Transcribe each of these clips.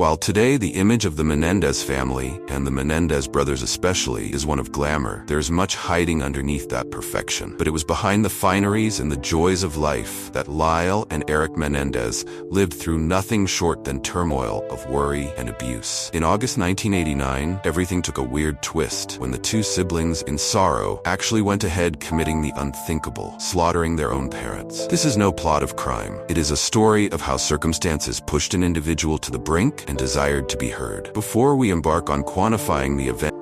While today the image of the Menendez family, and the Menendez brothers especially, is one of glamour, there is much hiding underneath that perfection. But it was behind the fineries and the joys of life that Lyle and Eric Menendez lived through nothing short than turmoil of worry and abuse. In August 1989, everything took a weird twist when the two siblings, in sorrow, actually went ahead committing the unthinkable, slaughtering their own parents. This is no plot of crime. It is a story of how circumstances pushed an individual to the brink and desired to be heard. Before we embark on quantifying the event,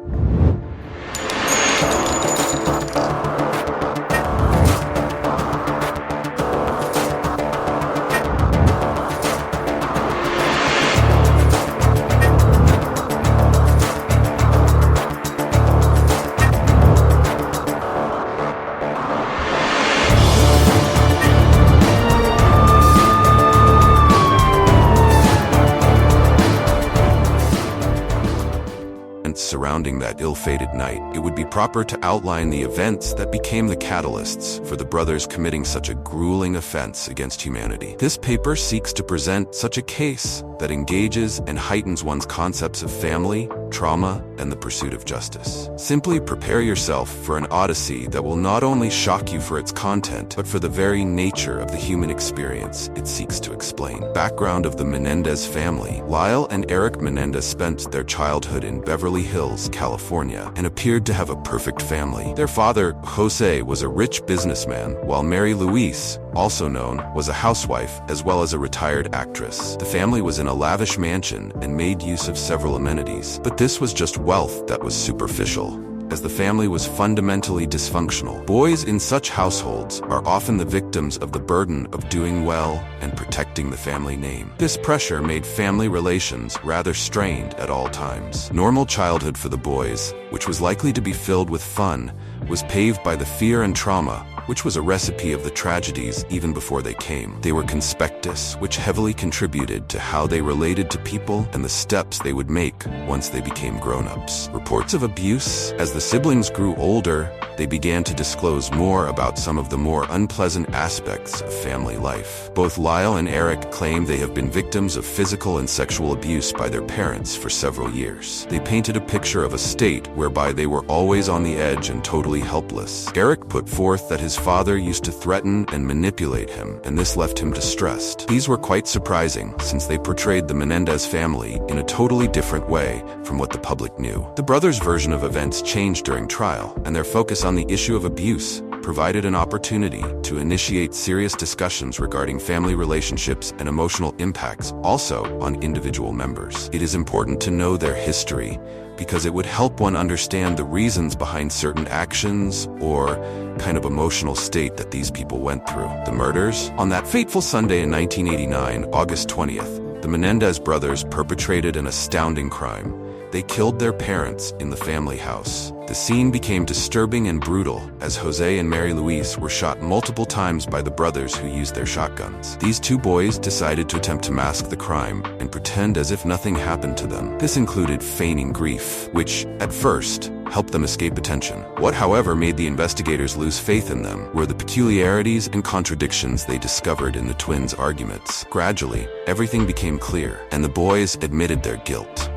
surrounding that ill-fated night, it would be proper to outline the events that became the catalysts for the brothers committing such a grueling offense against humanity. This paper seeks to present such a case that engages and heightens one's concepts of family, trauma, and the pursuit of justice. Simply prepare yourself for an odyssey that will not only shock you for its content, but for the very nature of the human experience it seeks to explain. Background of the Menendez family. Lyle and Eric Menendez spent their childhood in Beverly Hills, California, and appeared to have a perfect family. Their father, Jose, was a rich businessman, while Mary Louise, also known, was a housewife as well as a retired actress. The family was in a lavish mansion and made use of several amenities. But this was just wealth that was superficial, as the family was fundamentally dysfunctional. Boys in such households are often the victims of the burden of doing well and protecting the family name. This pressure made family relations rather strained at all times. Normal childhood for the boys, which was likely to be filled with fun, was paved by the fear and trauma, which was a recipe of the tragedies even before they came. They were conspectus, which heavily contributed to how they related to people and the steps they would make once they became grown-ups. Reports of abuse. As the siblings grew older, they began to disclose more about some of the more unpleasant aspects of family life. Both Lyle and Eric claim they have been victims of physical and sexual abuse by their parents for several years. They painted a picture of a state whereby they were always on the edge and totally helpless. Eric put forth that his father used to threaten and manipulate him, and this left him distressed. These were quite surprising, since they portrayed the Menendez family in a totally different way from what the public knew. The brothers' version of events changed during trial, and their focus on the issue of abuse provided an opportunity to initiate serious discussions regarding family relationships and emotional impacts also on individual members. It is important to know their history, because it would help one understand the reasons behind certain actions or kind of emotional state that these people went through. The murders. On that fateful Sunday in 1989, August 20th, the Menendez brothers perpetrated an astounding crime. They killed their parents in the family house. The scene became disturbing and brutal as Jose and Mary Louise were shot multiple times by the brothers who used their shotguns. These two boys decided to attempt to mask the crime and pretend as if nothing happened to them. This included feigning grief, which, at first, helped them escape attention. What, however, made the investigators lose faith in them were the peculiarities and contradictions they discovered in the twins' arguments. Gradually, everything became clear, and the boys admitted their guilt.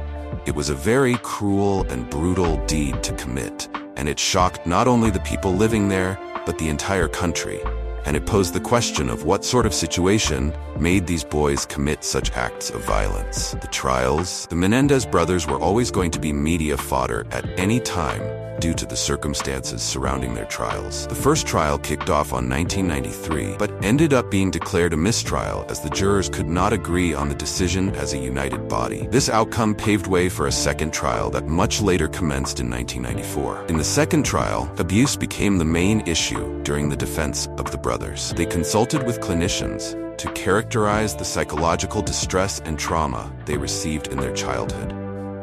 It was a very cruel and brutal deed to commit, and it shocked not only the people living there, but the entire country. And it posed the question of what sort of situation made these boys commit such acts of violence. The trials. The Menendez brothers were always going to be media fodder at any time due to the circumstances surrounding their trials. The first trial kicked off on 1993, but ended up being declared a mistrial as the jurors could not agree on the decision as a united body. This outcome paved way for a second trial that much later commenced in 1994. In the second trial, abuse became the main issue during the defense of the brothers. They consulted with clinicians to characterize the psychological distress and trauma they received in their childhood.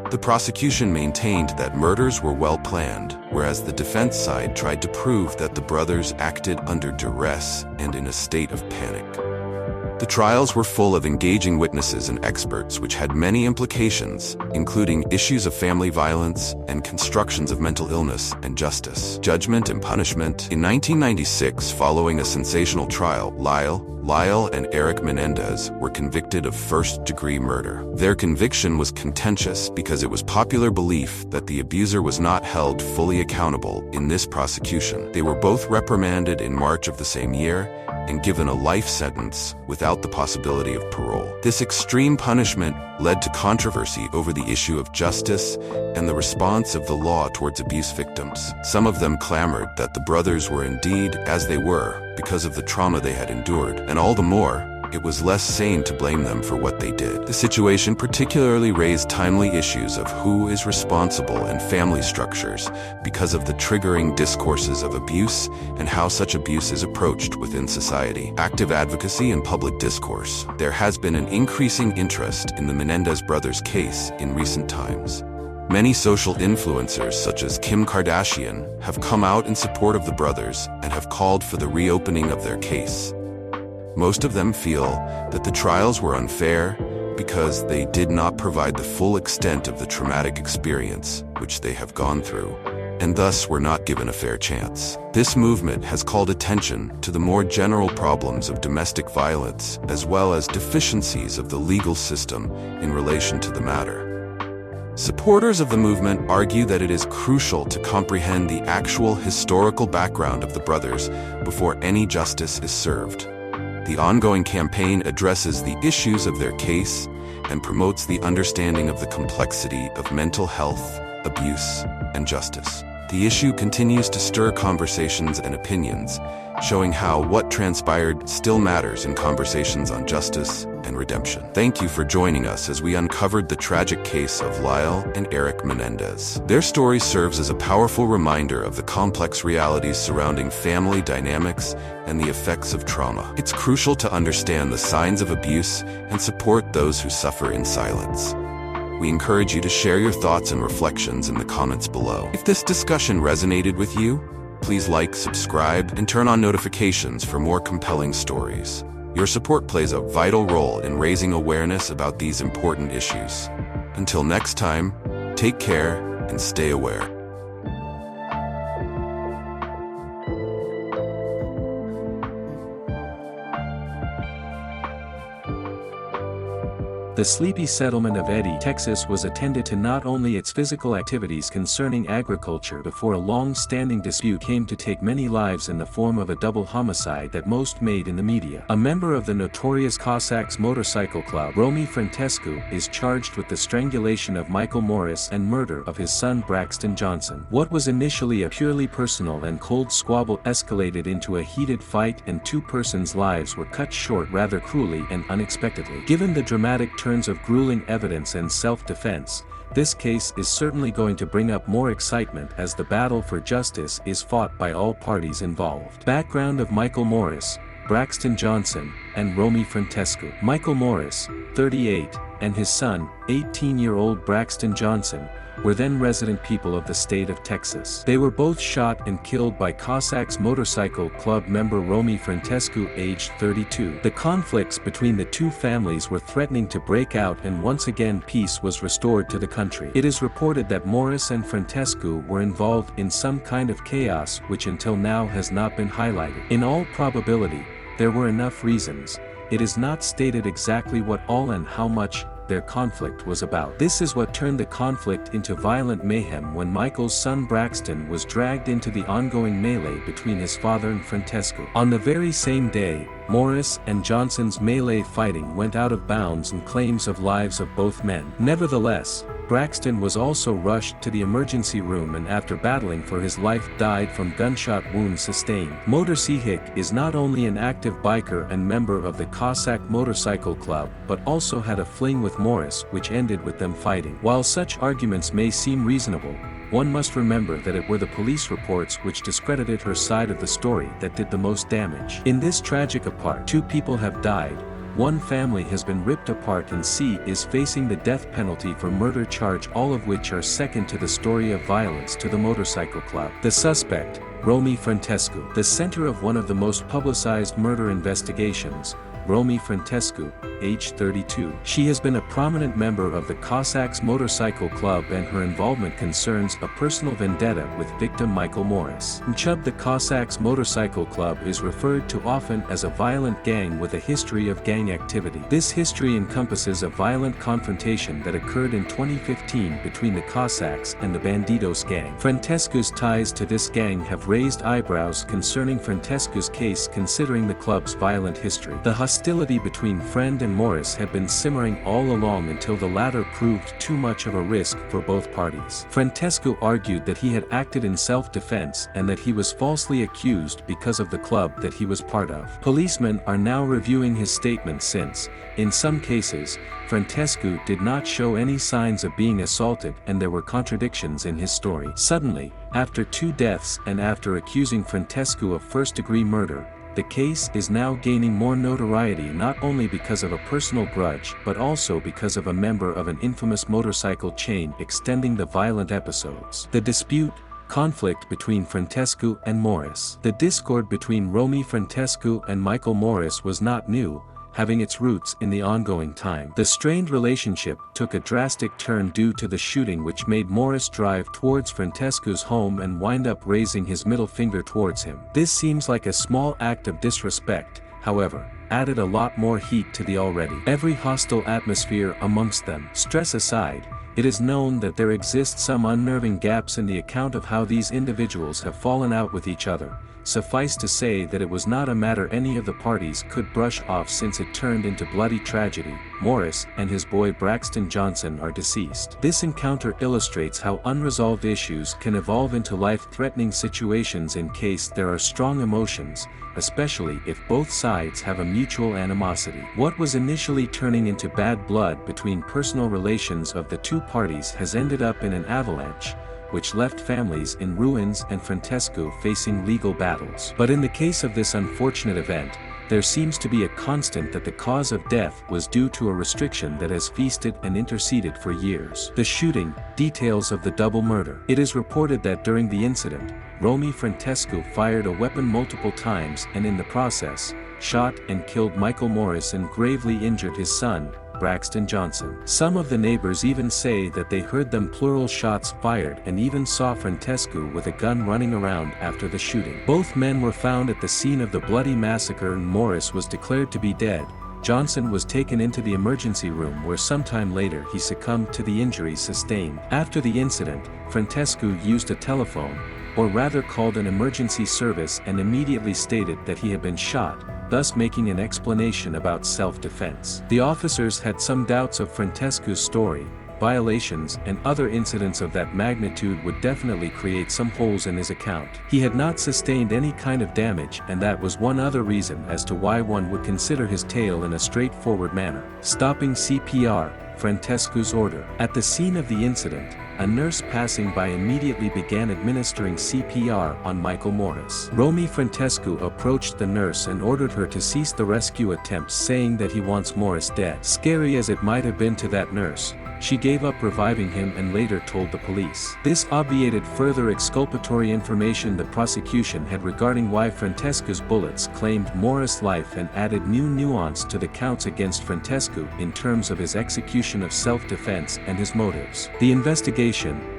The prosecution maintained that murders were well planned, whereas the defense side tried to prove that the brothers acted under duress and in a state of panic. The trials were full of engaging witnesses and experts, which had many implications, including issues of family violence and constructions of mental illness and justice, judgment and punishment. In 1996, following a sensational trial, Lyle and Eric Menendez were convicted of first-degree murder. Their conviction was contentious because it was popular belief that the abuser was not held fully accountable in this prosecution. They were both reprimanded in March of the same year and given a life sentence without the possibility of parole. This extreme punishment led to controversy over the issue of justice and the response of the law towards abuse victims. Some of them clamored that the brothers were indeed as they were because of the trauma they had endured, and all the more, it was less sane to blame them for what they did. The situation particularly raised timely issues of who is responsible and family structures because of the triggering discourses of abuse and how such abuse is approached within society. Active advocacy and public discourse. There has been an increasing interest in the Menendez brothers case in recent times. Many social influencers such as Kim Kardashian have come out in support of the brothers and have called for the reopening of their case. Most of them feel that the trials were unfair because they did not provide the full extent of the traumatic experience which they have gone through, and thus were not given a fair chance. This movement has called attention to the more general problems of domestic violence as well as deficiencies of the legal system in relation to the matter. Supporters of the movement argue that it is crucial to comprehend the actual historical background of the brothers before any justice is served. The ongoing campaign addresses the issues of their case and promotes the understanding of the complexity of mental health, abuse, and justice. The issue continues to stir conversations and opinions, showing how what transpired still matters in conversations on justice and redemption. Thank you for joining us as we uncovered the tragic case of Lyle and Eric Menendez. Their story serves as a powerful reminder of the complex realities surrounding family dynamics and the effects of trauma. It's crucial to understand the signs of abuse and support those who suffer in silence. We encourage you to share your thoughts and reflections in the comments below. If this discussion resonated with you, please like, subscribe, and turn on notifications for more compelling stories. Your support plays a vital role in raising awareness about these important issues. Until next time, take care and stay aware. The sleepy settlement of Eddy, Texas was attended to not only its physical activities concerning agriculture before a long-standing dispute came to take many lives in the form of a double homicide that most made in the media. A member of the notorious Cossacks motorcycle club, Romi Frentescu, is charged with the strangulation of Michael Morris and murder of his son Braxton Johnson. What was initially a purely personal and cold squabble escalated into a heated fight, and two persons' lives were cut short rather cruelly and unexpectedly. Given the dramatic turns of grueling evidence and self-defense, this case is certainly going to bring up more excitement as the battle for justice is fought by all parties involved. Background of Michael Morris, Braxton Johnson, and Romi Frentescu. Michael Morris, 38, and his son, 18-year-old Braxton Johnson, were then resident people of the state of Texas. They were both shot and killed by Cossacks motorcycle club member Romi Frentescu, aged 32. The conflicts between the two families were threatening to break out, and once again peace was restored to the country. It is reported that Morris and Frentescu were involved in some kind of chaos which until now has not been highlighted. In all probability, there were enough reasons. It is not stated exactly what all and how much their conflict was about. This is what turned the conflict into violent mayhem when Michael's son Braxton was dragged into the ongoing melee between his father and Frentescu. On the very same day, Morris and Johnson's melee fighting went out of bounds and claims of lives of both men. Nevertheless, Braxton was also rushed to the emergency room and after battling for his life died from gunshot wounds sustained. Motorcyhick is not only an active biker and member of the Cossack Motorcycle Club but also had a fling with Morris which ended with them fighting. While such arguments may seem reasonable, one must remember that it were the police reports which discredited her side of the story that did the most damage. In this tragic apart, 2 people have died, 1 family has been ripped apart, and C is facing the death penalty for murder charge, all of which are second to the story of violence to the motorcycle club. The suspect, Romi Frentescu, the center of one of the most publicized murder investigations. Romi Frentescu, age 32. She has been a prominent member of the Cossacks Motorcycle Club, and her involvement concerns a personal vendetta with victim Michael Morris. The Cossacks Motorcycle Club is referred to often as a violent gang with a history of gang activity. This history encompasses a violent confrontation that occurred in 2015 between the Cossacks and the Bandidos gang. Frentescu's ties to this gang have raised eyebrows concerning Frentescu's case, considering the club's violent history. The hostility between Friend and Morris had been simmering all along until the latter proved too much of a risk for both parties. Frentescu argued that he had acted in self-defense and that he was falsely accused because of the club that he was part of. Policemen are now reviewing his statement since, in some cases, Frentescu did not show any signs of being assaulted and there were contradictions in his story. Suddenly, after 2 deaths and after accusing Frentescu of first-degree murder, the case is now gaining more notoriety, not only because of a personal grudge but also because of a member of an infamous motorcycle chain extending the violent episodes. The conflict between Frentescu and Morris. The discord between Romi Frentescu and Michael Morris was not new, having its roots in the ongoing time. The strained relationship took a drastic turn due to the shooting, which made Morris drive towards Frentescu's home and wind up raising his middle finger towards him. This seems like a small act of disrespect, however, added a lot more heat to the already every hostile atmosphere amongst them. Stress aside, it is known that there exist some unnerving gaps in the account of how these individuals have fallen out with each other. Suffice to say that it was not a matter any of the parties could brush off, since it turned into bloody tragedy. Morris and his boy Braxton Johnson are deceased. This encounter illustrates how unresolved issues can evolve into life-threatening situations in case there are strong emotions, especially if both sides have a mutual animosity. What was initially turning into bad blood between personal relations of the two parties has ended up in an avalanche, which left families in ruins and Frentescu facing legal battles. But in the case of this unfortunate event, there seems to be a constant that the cause of death was due to a restriction that has feasted and interceded for years. The shooting, details of the double murder. It is reported that during the incident, Romi Frentescu fired a weapon multiple times and in the process, shot and killed Michael Morris and gravely injured his son, Braxton Johnson. Some of the neighbors even say that they heard them plural shots fired and even saw Frentescu with a gun running around after the shooting. Both men were found at the scene of the bloody massacre and Morris was declared to be dead. Johnson was taken into the emergency room where sometime later he succumbed to the injuries sustained. After the incident, Frentescu used a telephone, or rather called an emergency service, and immediately stated that he had been shot, thus making an explanation about self-defense. The officers had some doubts of Frentescu's story. Violations and other incidents of that magnitude would definitely create some holes in his account. He had not sustained any kind of damage, and that was one other reason as to why one would consider his tale in a straightforward manner. Stopping CPR, Frentescu's order. At the scene of the incident, a nurse passing by immediately began administering CPR on Michael Morris. Romi Frentescu approached the nurse and ordered her to cease the rescue attempts, saying that he wants Morris dead. Scary as it might have been to that nurse, she gave up reviving him and later told the police. This obviated further exculpatory information the prosecution had regarding why Frentescu's bullets claimed Morris' life and added new nuance to the counts against Frentescu in terms of his execution of self-defense and his motives. The investigation,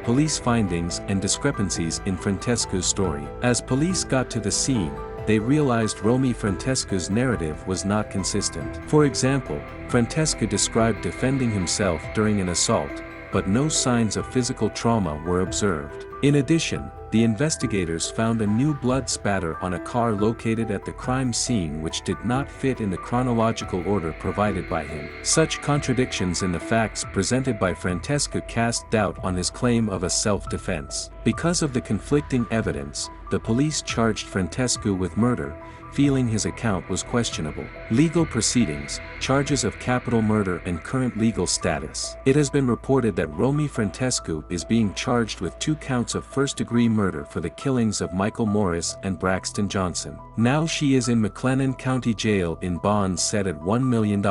police findings and discrepancies in Frentescu's story. As police got to the scene, they realized Romi Frentescu's narrative was not consistent. For example, Frentescu described defending himself during an assault, but no signs of physical trauma were observed. In addition, the investigators found a new blood spatter on a car located at the crime scene which did not fit in the chronological order provided by him. Such contradictions in the facts presented by Frentescu cast doubt on his claim of a self-defense. Because of the conflicting evidence, the police charged Frentescu with murder, feeling his account was questionable. Legal proceedings, charges of capital murder and current legal status. It has been reported that Romi Frentescu is being charged with 2 counts of first-degree murder for the killings of Michael Morris and Braxton Johnson. Now she is in McLennan County Jail in bonds set at $1 million.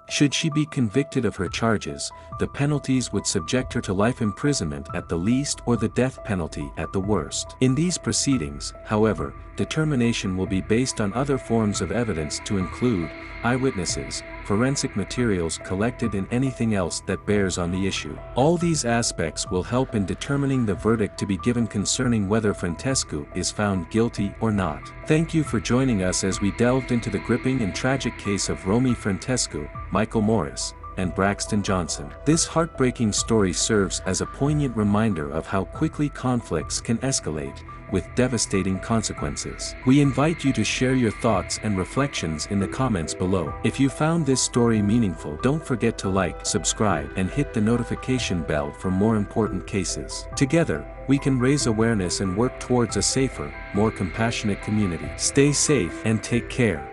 Should she be convicted of her charges, the penalties would subject her to life imprisonment at the least or the death penalty at the worst. In these proceedings, however, determination will be based based on other forms of evidence to include eyewitnesses, forensic materials collected and anything else that bears on the issue. All these aspects will help in determining the verdict to be given concerning whether Frentescu is found guilty or not. Thank you for joining us as we delved into the gripping and tragic case of Romi Frentescu, Michael Morris, and Braxton Johnson. This heartbreaking story serves as a poignant reminder of how quickly conflicts can escalate, with devastating consequences. We invite you to share your thoughts and reflections in the comments below. If you found this story meaningful, don't forget to like, subscribe, and hit the notification bell for more important cases. Together, we can raise awareness and work towards a safer, more compassionate community. Stay safe and take care.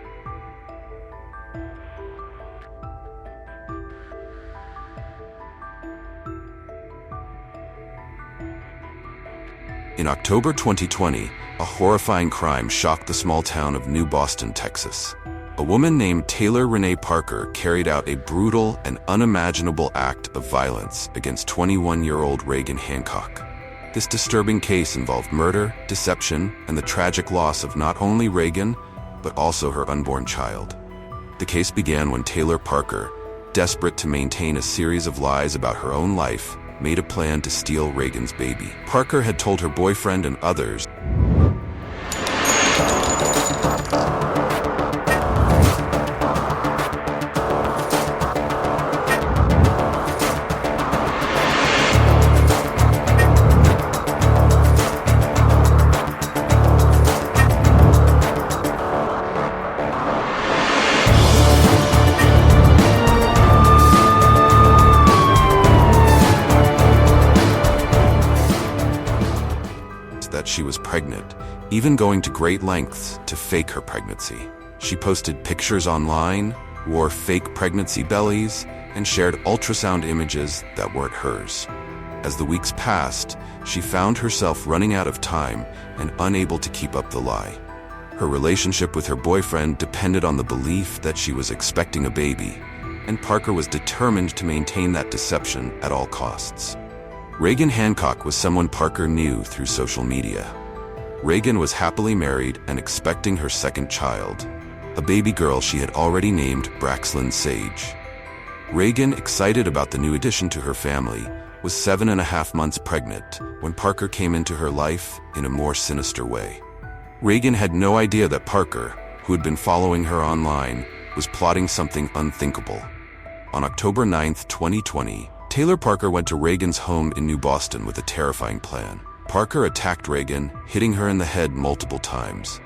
In October 2020, a horrifying crime shocked the small town of New Boston, Texas. A woman named Taylor Renee Parker carried out a brutal and unimaginable act of violence against 21-year-old Reagan Hancock. This disturbing case involved murder, deception, and the tragic loss of not only Reagan, but also her unborn child. The case began when Taylor Parker, desperate to maintain a series of lies about her own life, made a plan to steal Reagan's baby. Parker had told her boyfriend and others that she was pregnant, even going to great lengths to fake her pregnancy. She posted pictures online, wore fake pregnancy bellies, and shared ultrasound images that weren't hers. As the weeks passed, she found herself running out of time and unable to keep up the lie. Her relationship with her boyfriend depended on the belief that she was expecting a baby, and Parker was determined to maintain that deception at all costs. Reagan Hancock was someone Parker knew through social media. Reagan was happily married and expecting her second child, a baby girl she had already named Braxton Sage. Reagan, excited about the new addition to her family, was 7.5 months pregnant when Parker came into her life in a more sinister way. Reagan had no idea that Parker, who had been following her online, was plotting something unthinkable. On October 9, 2020, Taylor Parker went to Reagan's home in New Boston with a terrifying plan. Parker attacked Reagan, hitting her in the head multiple times.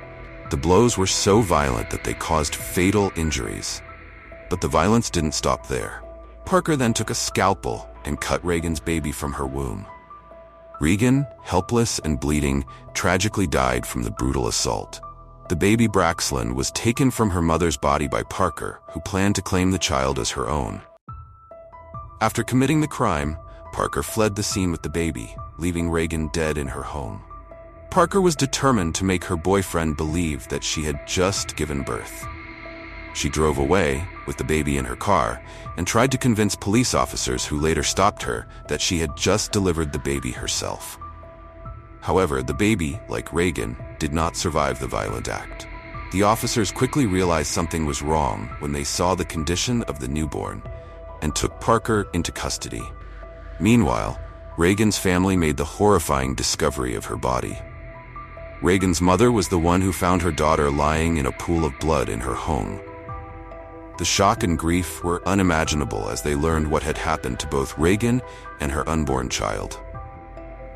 The blows were so violent that they caused fatal injuries. But the violence didn't stop there. Parker then took a scalpel and cut Reagan's baby from her womb. Reagan, helpless and bleeding, tragically died from the brutal assault. The baby Braxton was taken from her mother's body by Parker, who planned to claim the child as her own. After committing the crime, Parker fled the scene with the baby, leaving Reagan dead in her home. Parker was determined to make her boyfriend believe that she had just given birth. She drove away, with the baby in her car, and tried to convince police officers who later stopped her that she had just delivered the baby herself. However, the baby, like Reagan, did not survive the violent act. The officers quickly realized something was wrong when they saw the condition of the newborn, and took Parker into custody. Meanwhile, Reagan's family made the horrifying discovery of her body. Reagan's mother was the one who found her daughter lying in a pool of blood in her home. The shock and grief were unimaginable as they learned what had happened to both Reagan and her unborn child.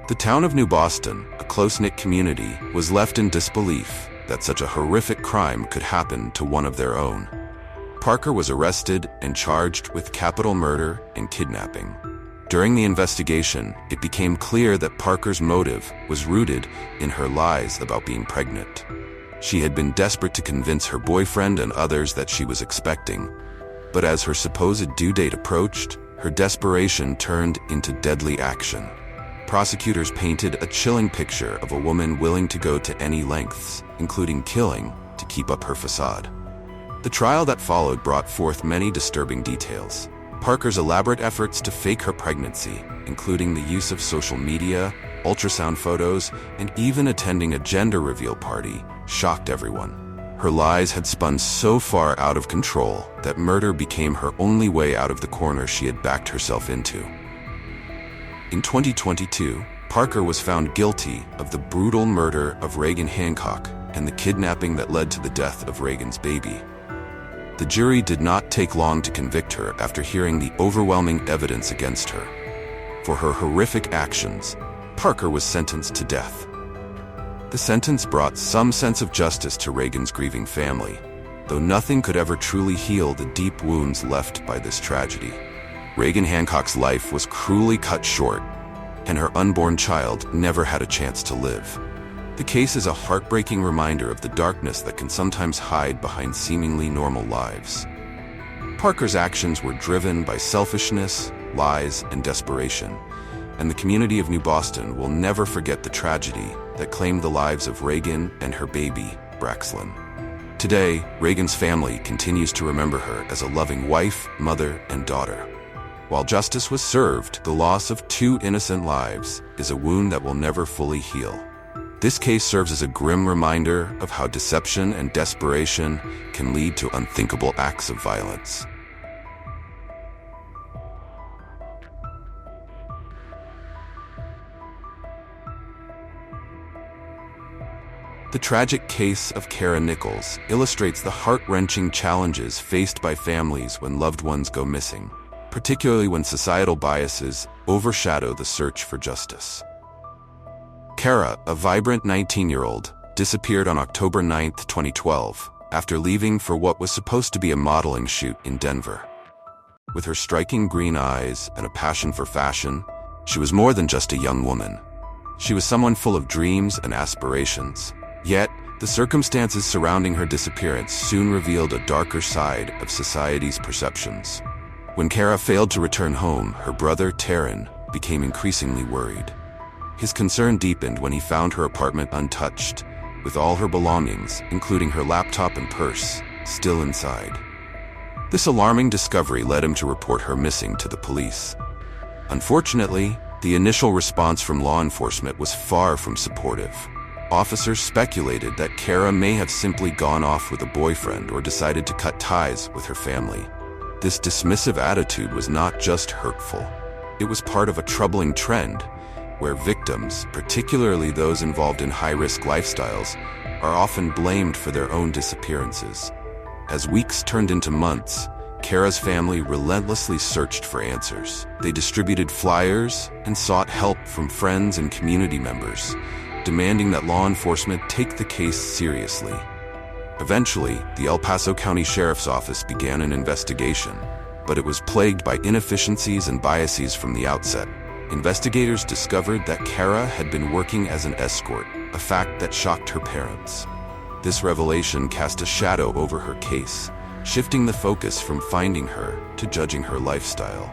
The town of New Boston, a close-knit community, was left in disbelief that such a horrific crime could happen to one of their own. Parker was arrested and charged with capital murder and kidnapping. During the investigation, it became clear that Parker's motive was rooted in her lies about being pregnant. She had been desperate to convince her boyfriend and others that she was expecting, but as her supposed due date approached, her desperation turned into deadly action. Prosecutors painted a chilling picture of a woman willing to go to any lengths, including killing, to keep up her facade. The trial that followed brought forth many disturbing details. Parker's elaborate efforts to fake her pregnancy, including the use of social media, ultrasound photos, and even attending a gender reveal party, shocked everyone. Her lies had spun so far out of control that murder became her only way out of the corner she had backed herself into. In 2022, Parker was found guilty of the brutal murder of Reagan Hancock and the kidnapping that led to the death of Reagan's baby. The jury did not take long to convict her after hearing the overwhelming evidence against her. For her horrific actions, Parker was sentenced to death. The sentence brought some sense of justice to Reagan's grieving family, though nothing could ever truly heal the deep wounds left by this tragedy. Reagan Hancock's life was cruelly cut short, and her unborn child never had a chance to live. The case is a heartbreaking reminder of the darkness that can sometimes hide behind seemingly normal lives. Parker's actions were driven by selfishness, lies, and desperation, and the community of New Boston will never forget the tragedy that claimed the lives of Reagan and her baby, Braxlyn. Today, Reagan's family continues to remember her as a loving wife, mother, and daughter. While justice was served, the loss of 2 innocent lives is a wound that will never fully heal. This case serves as a grim reminder of how deception and desperation can lead to unthinkable acts of violence. The tragic case of Kara Nichols illustrates the heart-wrenching challenges faced by families when loved ones go missing, particularly when societal biases overshadow the search for justice. Kara, a vibrant 19-year-old, disappeared on October 9, 2012, after leaving for what was supposed to be a modeling shoot in Denver. With her striking green eyes and a passion for fashion, she was more than just a young woman. She was someone full of dreams and aspirations. Yet, the circumstances surrounding her disappearance soon revealed a darker side of society's perceptions. When Kara failed to return home, her brother, Taryn, became increasingly worried. His concern deepened when he found her apartment untouched, with all her belongings, including her laptop and purse, still inside. This alarming discovery led him to report her missing to the police. Unfortunately, the initial response from law enforcement was far from supportive. Officers speculated that Kara may have simply gone off with a boyfriend or decided to cut ties with her family. This dismissive attitude was not just hurtful. It was part of a troubling trend where victims, particularly those involved in high-risk lifestyles, are often blamed for their own disappearances. As weeks turned into months, Kara's family relentlessly searched for answers. They distributed flyers and sought help from friends and community members, demanding that law enforcement take the case seriously. Eventually, the El Paso County Sheriff's Office began an investigation, but it was plagued by inefficiencies and biases from the outset. Investigators discovered that Kara had been working as an escort, a fact that shocked her parents. This revelation cast a shadow over her case, shifting the focus from finding her to judging her lifestyle.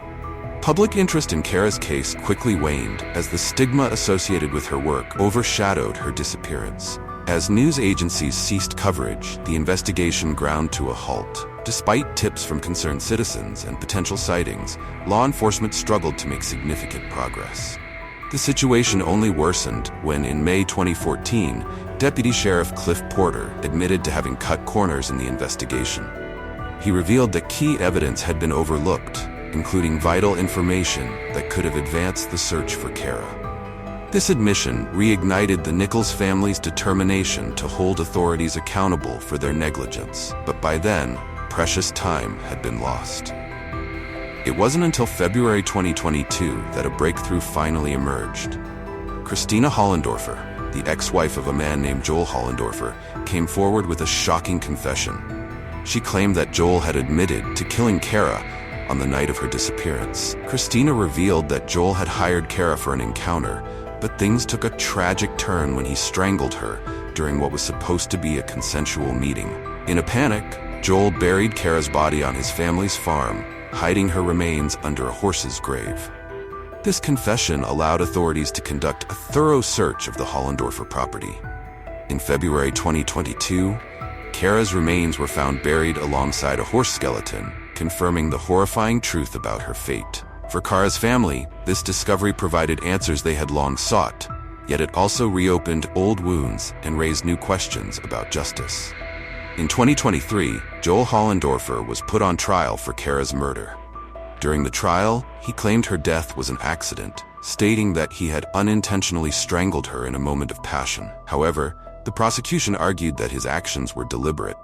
Public interest in Kara's case quickly waned as the stigma associated with her work overshadowed her disappearance. As news agencies ceased coverage, the investigation ground to a halt. Despite tips from concerned citizens and potential sightings, law enforcement struggled to make significant progress. The situation only worsened when, in May 2014, Deputy Sheriff Cliff Porter admitted to having cut corners in the investigation. He revealed that key evidence had been overlooked, including vital information that could have advanced the search for Kara. This admission reignited the Nichols family's determination to hold authorities accountable for their negligence, but by then, precious time had been lost. It wasn't until February 2022 that a breakthrough finally emerged. Christina Hollendorfer, the ex-wife of a man named Joel Hollendorfer, came forward with a shocking confession. She claimed that Joel had admitted to killing Kara on the night of her disappearance. Christina revealed that Joel had hired Kara for an encounter, but things took a tragic turn when he strangled her during what was supposed to be a consensual meeting. In a panic, Joel buried Kara's body on his family's farm, hiding her remains under a horse's grave. This confession allowed authorities to conduct a thorough search of the Hollendorfer property. In February 2022, Kara's remains were found buried alongside a horse skeleton, confirming the horrifying truth about her fate. For Kara's family, this discovery provided answers they had long sought, yet it also reopened old wounds and raised new questions about justice. In 2023, Joel Hollendorfer was put on trial for Kara's murder. During the trial, he claimed her death was an accident, stating that he had unintentionally strangled her in a moment of passion. However, the prosecution argued that his actions were deliberate.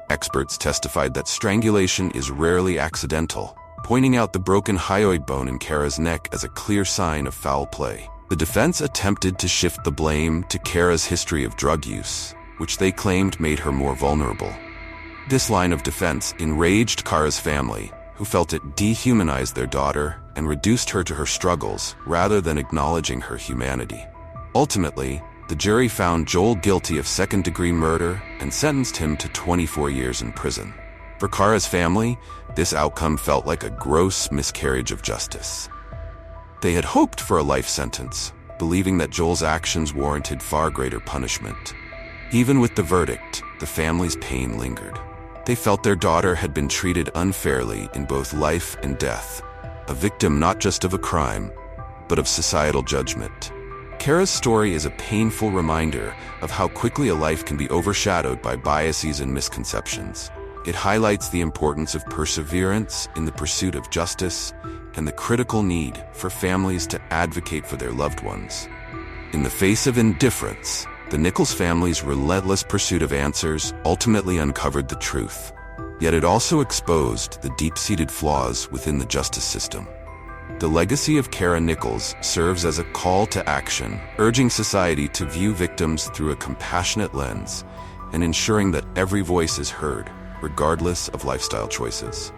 Experts testified that strangulation is rarely accidental, pointing out the broken hyoid bone in Kara's neck as a clear sign of foul play. The defense attempted to shift the blame to Kara's history of drug use, which they claimed made her more vulnerable. This line of defense enraged Kara's family, who felt it dehumanized their daughter and reduced her to her struggles rather than acknowledging her humanity. Ultimately, the jury found Joel guilty of second-degree murder and sentenced him to 24 years in prison. For Kara's family, this outcome felt like a gross miscarriage of justice. They had hoped for a life sentence, believing that Joel's actions warranted far greater punishment. Even with the verdict, the family's pain lingered. They felt their daughter had been treated unfairly in both life and death, a victim not just of a crime, but of societal judgment. Kara's story is a painful reminder of how quickly a life can be overshadowed by biases and misconceptions. It highlights the importance of perseverance in the pursuit of justice and the critical need for families to advocate for their loved ones. In the face of indifference, the Nichols family's relentless pursuit of answers ultimately uncovered the truth, yet it also exposed the deep-seated flaws within the justice system. The legacy of Kara Nichols serves as a call to action, urging society to view victims through a compassionate lens and ensuring that every voice is heard, regardless of lifestyle choices.